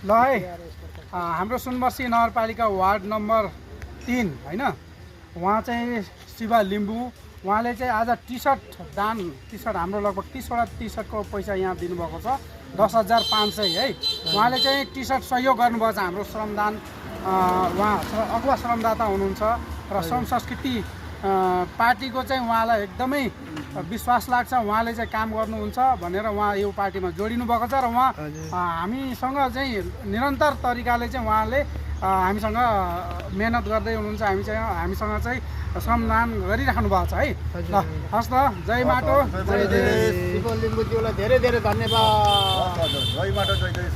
ल है हाम्रो सुनवर्सी नगरपालिका वार्ड नम्बर 3 होइन उहाँ चाहिँ शिवा लिम्बू उहाँले चाहिँ आज टी सर्ट हाम्रो लगभग 30वटा टी सर्टको पैसा यहाँ दिनुभएको छ 10,500 है। उहाँले चाहिँ टी सर्ट सहयोग गर्नुभएको छ हाम्रो श्रमदान उहाँ अगुवा श्रमदाता हुनुहुन्छ र श्रम संस्कृति पार्टीको चाहिँ उहाँलाई एकदमै विश्वास लाग्छ उहाँले चाहिँ काम गर्नुहुन्छ भनेर उहाँ यो पार्टीमा जोडिनु भएको छ र उहाँ हामीसँग चाहिँ निरन्तर तरिकाले चाहिँ उहाँले हामीसँग मेहनत गर्दै हुनुहुन्छ हामीसँग चाहिँ श्रमदान गरिराख्नु भएको छ है। ल हस् त जय माटो जय देश। लिम्बूज्यूलाई धेरै धेरै धन्यवाद। जय माटो जय देश।